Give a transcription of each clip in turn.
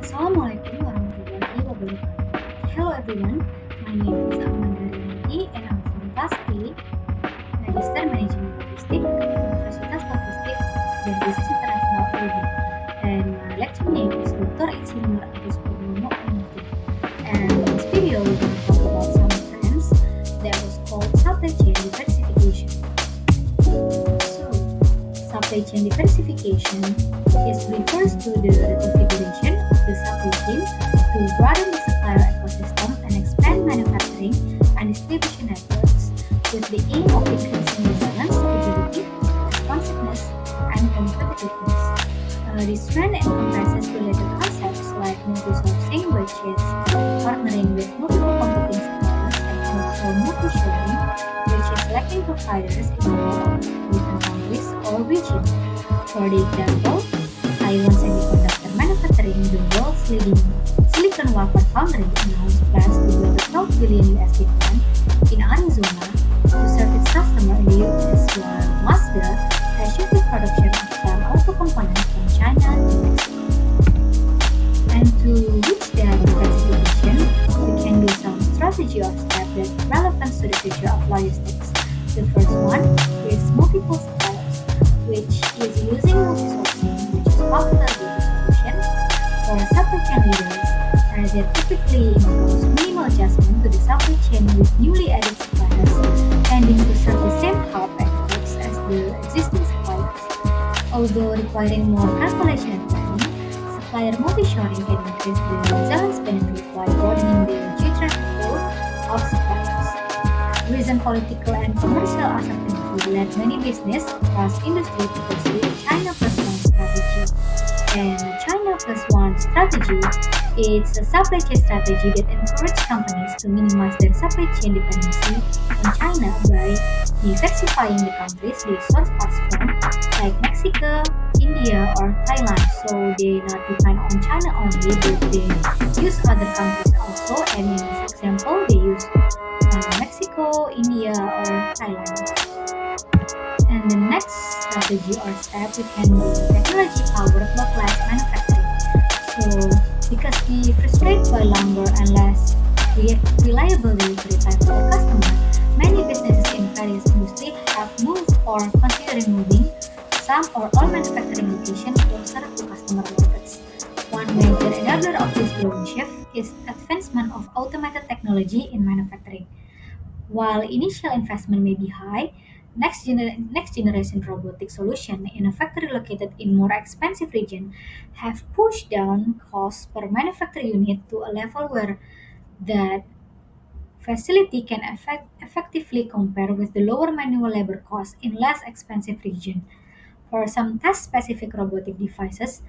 Assalamualaikum warahmatullahi wabarakatuh. Hello everyone, my name is Amanda Renati and I'm from Class A, Magister Manajemen Logistik, Universitas Logistik dan Bisnis Internasional UIN. And my lecture name is Dr. Insinyur Agus Purnomo MD. And in this video, we're going to talk about some trends that was called supply chain diversification. So, supply chain diversification is refers to the reconfiguration of the supply chain to broaden the supplier ecosystem and expand manufacturing and distribution networks with the aim of increasing resilience, agility, responsiveness, and competitiveness. This trend encompasses related concepts like multi-sourcing, which is partnering with multiple competing suppliers, and also multi-shoring, which is selecting providers in more different countries or regions. For the example, Taiwan Semiconductor Manufacturing, the world's leading silicon wafer foundry, announced plans to build a $12 billion USD plant in Arizona to serve its customer in the US, while Mazda has shifted production of some auto components from China to Mexico. And to reach that diversification, we can do some strategy or steps that relevant to the future of logistics. The first one is multiple suppliers, which is using multi-sourcing, which is popular with the solution for supply chain leaders, as it typically involves minimal adjustment to the supply chain with newly added suppliers tending to serve the same hub networks as the existing suppliers. Although requiring more calculation and planning, supplier multi-shoring can increase the resilience benefit while broadening the geographic pool of suppliers. Recent political and commercial uncertainty led many business across industry to pursue a China Plus One strategy. And China Plus One strategy is a supply chain strategy that encourages companies to minimize their supply chain dependency on China by diversifying the countries they source parts from, like Mexico, India, or Thailand. So they not depend on China only, but they use other countries also. And in this example, they use Mexico, India, or Thailand. And the next strategy or step we can do technology powered localized manufacturing. So because we frustrated by longer and less reliable delivery time for the customer, many businesses in various industries have moved or considering moving some or all manufacturing locations closer to customer markets. One major enabler of this growing shift is advancement of automated technology in manufacturing. While initial investment may be high, next generation robotic solution in a factory located in more expensive region have pushed down costs per manufacturing unit to a level where that facility can effectively compare with the lower manual labor costs in less expensive region. For some task-specific robotic devices,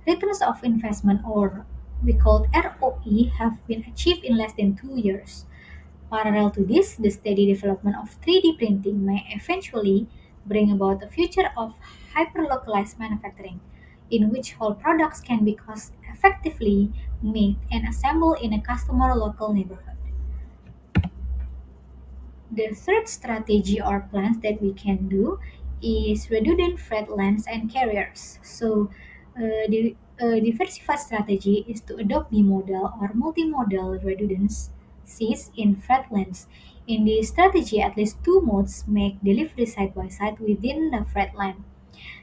returns of investment or we call ROE have been achieved in less than 2 years. Parallel to this, the steady development of 3D printing may eventually bring about a future of hyper-localized manufacturing, in which whole products can be cost-effectively made and assembled in a customer local neighborhood. The third strategy or plans that we can do is redundant freight lanes and carriers. So, the diversified strategy is to adopt bimodal or multimodal redundancies in freight lanes. In this strategy, at least two modes make delivery side by side within the freight lane.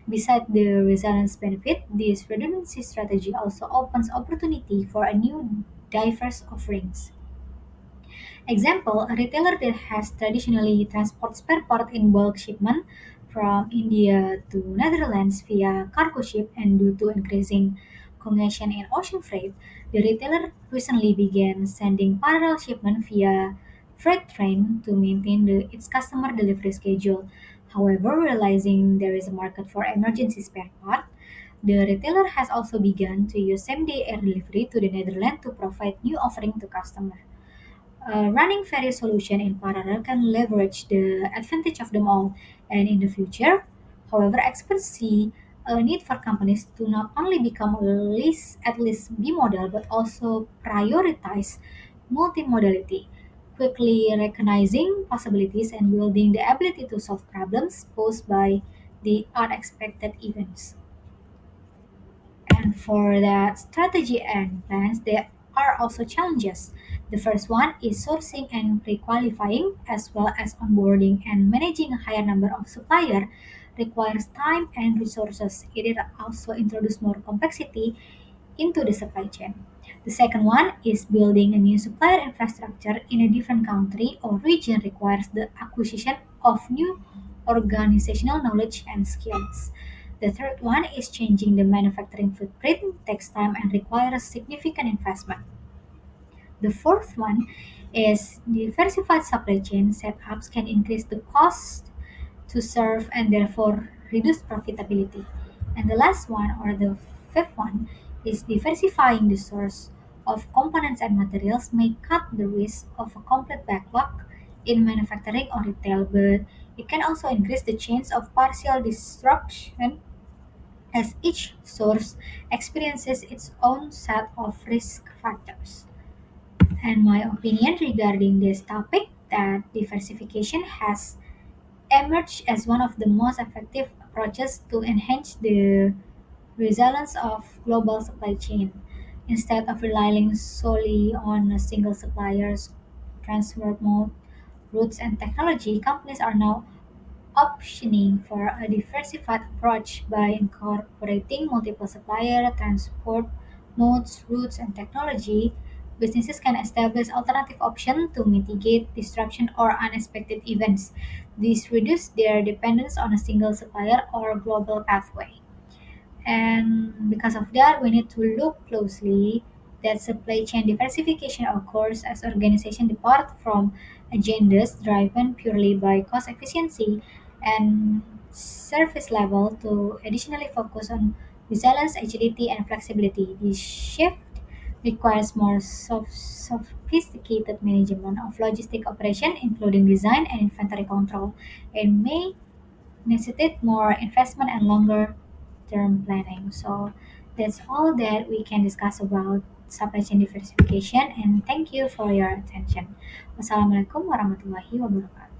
Besides the resilience benefit, this redundancy strategy also opens opportunity for a new diverse offerings. Example, a retailer that has traditionally transport spare part in bulk shipment from India to Netherlands via cargo ship and due to increasing congestion in ocean freight, the retailer recently began sending parallel shipment via freight train to maintain its customer delivery schedule. However, realizing there is a market for emergency spare part, the retailer has also begun to use same-day air delivery to the Netherlands to provide new offering to customers. Running various solutions in parallel can leverage the advantage of them all. And in the future, however, experts see a need for companies to not only become at least bimodal, but also prioritize multimodality, quickly recognizing possibilities and building the ability to solve problems posed by the unexpected events. And for the strategy and plans, there are also challenges. The first one is sourcing and pre-qualifying, as well as onboarding and managing a higher number of suppliers requires time and resources. It also introduces more complexity into the supply chain. The second one is building a new supplier infrastructure in a different country or region requires the acquisition of new organizational knowledge and skills. The third one is changing the manufacturing footprint takes time and requires significant investment. The fourth one is diversified supply chain setups can increase the cost to serve and therefore reduce profitability. And the last one, or the fifth one, is diversifying the source of components and materials may cut the risk of a complete backlog in manufacturing or retail, but it can also increase the chance of partial disruption as each source experiences its own set of risk factors. And my opinion regarding this topic that diversification has emerged as one of the most effective approaches to enhance the resilience of global supply chain. Instead of relying solely on a single supplier's transport mode, routes, and technology, companies are now optioning for a diversified approach by incorporating multiple supplier, transport modes, routes, and technology. Businesses can establish alternative options to mitigate disruption or unexpected events. This reduces their dependence on a single supplier or global pathway. And because of that, we need to look closely that supply chain diversification occurs as organizations depart from agendas driven purely by cost efficiency and service level to additionally focus on resilience, agility, and flexibility. This shift requires more sophisticated management of logistic operation, including design and inventory control, and may necessitate more investment and longer term planning. So that's all that we can discuss about supply chain diversification and thank you for your attention. Wassalamualaikum warahmatullahi wabarakatuh.